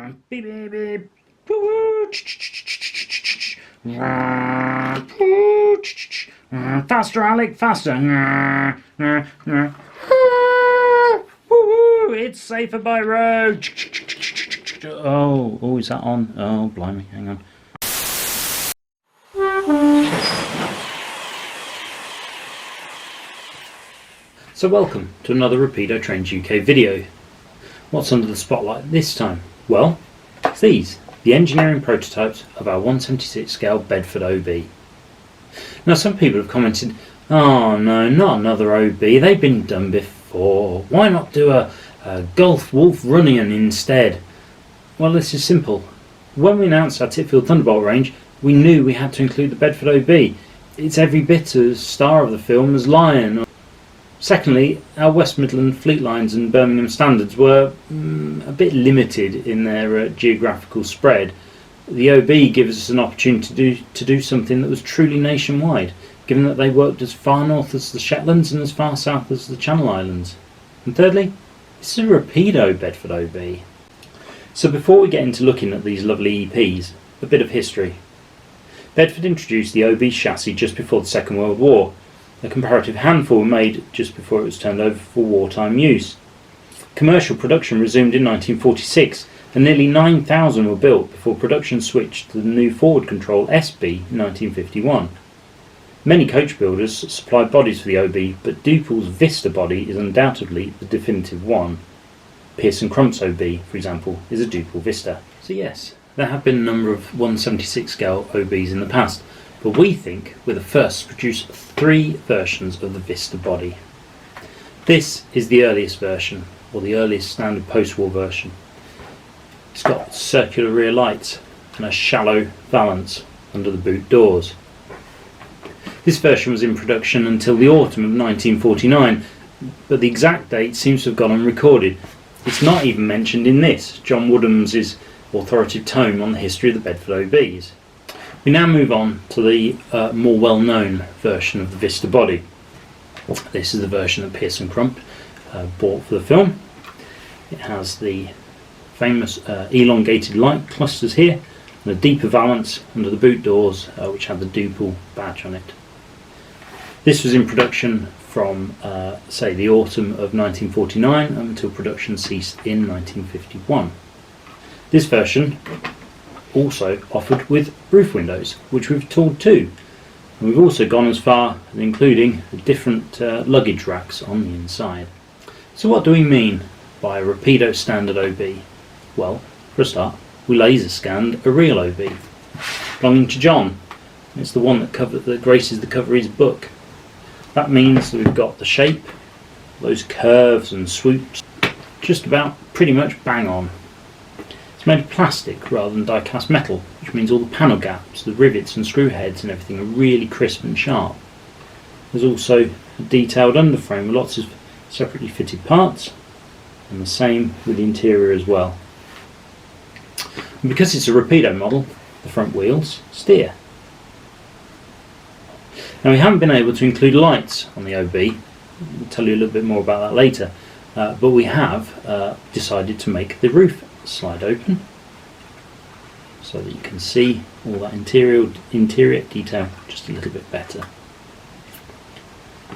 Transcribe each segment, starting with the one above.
Beep beep beep. Woo-woo. Faster, Alec, faster. Woo-woo. It's safer by road. Oh, is that on? Oh, blimey, hang on. So welcome to another Rapido Trains UK video. What's under the spotlight this time? Well, it's these, the engineering prototypes of our 176 scale Bedford OB. Now some people have commented, oh no, not another OB, they've been done before, why not do a Gulf Wolf Runnion instead? Well, this is simple. When we announced our Titfield Thunderbolt range, we knew we had to include the Bedford OB. It's every bit as star of the film as Lion. Secondly, our West Midland Fleet Lines and Birmingham standards were a bit limited in their geographical spread. The OB gives us an opportunity to do something that was truly nationwide, given that they worked as far north as the Shetlands and as far south as the Channel Islands. And thirdly, this is a Rapido Bedford OB. So before we get into looking at these lovely EPs, a bit of history. Bedford introduced the OB chassis just before the Second World War. A comparative handful were made just before it was turned over for wartime use. Commercial production resumed in 1946 and nearly 9,000 were built before production switched to the new forward control SB in 1951. Many coach builders supplied bodies for the OB, but Duple's Vista body is undoubtedly the definitive one. Pearson Crump's OB, for example, is a Duple Vista. So yes, there have been a number of 176 scale OBs in the past, but we think we're the first to produce 3 versions of the Vista body. This is the earliest version, or the earliest standard post-war version. It's got circular rear lights and a shallow valance under the boot doors. This version was in production until the autumn of 1949, but the exact date seems to have gone unrecorded. It's not even mentioned in this, John Woodham's authoritative tome on the history of the Bedford OBs. We now move on to the more well-known version of the Vista body. This is the version that Pearson Crump bought for the film. It has the famous elongated light clusters here and a deeper valance under the boot doors which had the Duple badge on it. This was in production from say the autumn of 1949 until production ceased in 1951. This version also offered with roof windows, which we've tooled too, and we've also gone as far as including different luggage racks on the inside. So what do we mean by a Rapido standard OB? Well, for a start, we laser scanned a real OB belonging to John. It's the one that graces the cover of his book. That means that we've got the shape, those curves and swoops, just about pretty much bang on. It's made of plastic rather than die-cast metal, which means all the panel gaps, the rivets and screw heads and everything are really crisp and sharp. There's also a detailed underframe with lots of separately fitted parts, and the same with the interior as well. And because it's a Rapido model, the front wheels steer. Now we haven't been able to include lights on the OB, I'll tell you a little bit more about that later, but we have decided to make the roof slide open so that you can see all that interior detail just a little bit better.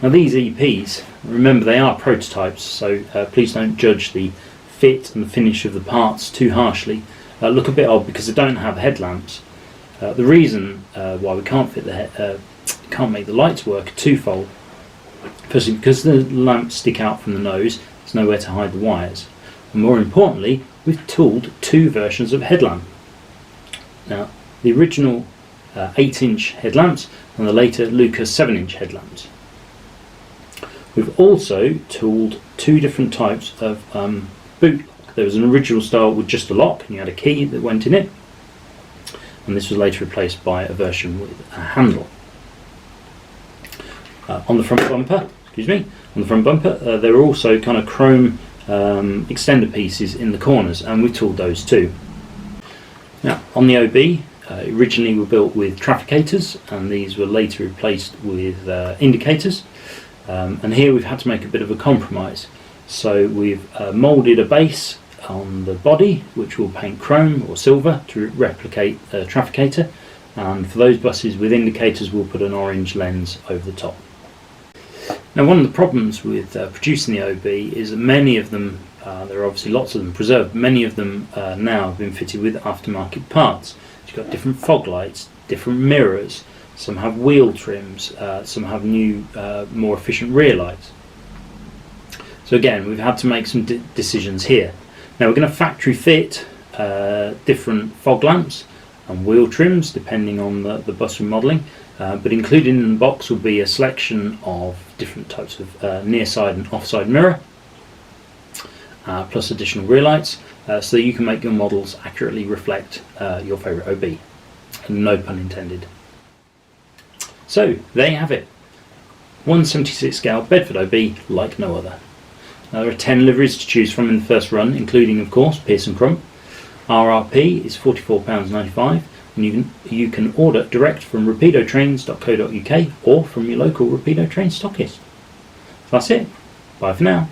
Now these EPs, remember they are prototypes, so please don't judge the fit and the finish of the parts too harshly. Look a bit odd because they don't have headlamps. The reason why we can't can't make the lights work twofold. Firstly, because the lamps stick out from the nose, there's nowhere to hide the wires. And more importantly, we've tooled 2 versions of headlamp. Now, the original 8-inch headlamps and the later Lucas 7-inch headlamps. We've also tooled 2 different types of boot lock. There was an original style with just a lock and you had a key that went in it, and this was later replaced by a version with a handle. On the front bumper, there are also kind of chrome extender pieces in the corners, and we tooled those too. Now on the OB, originally were built with trafficators, and these were later replaced with indicators, and here we've had to make a bit of a compromise. So we've moulded a base on the body, which will paint chrome or silver to replicate the trafficator, and for those buses with indicators we'll put an orange lens over the top. Now, one of the problems with producing the OB is that many of them, there are obviously lots of them preserved, many of them now have been fitted with aftermarket parts. You've got different fog lights, different mirrors, some have wheel trims, some have new, more efficient rear lights. So again, we've had to make some decisions here. Now we're going to factory fit different fog lamps and wheel trims depending on the bus we're modelling, but included in the box will be a selection of different types of near side and offside mirror, plus additional rear lights, so that you can make your models accurately reflect your favourite OB. No pun intended. So there you have it, 1/76 scale Bedford OB like no other. Now there are 10 liveries to choose from in the first run, including of course Pierce and Crump. RRP is £44.95, and you can order direct from rapidotrains.co.uk or from your local Rapido train stockist. So that's it. Bye for now.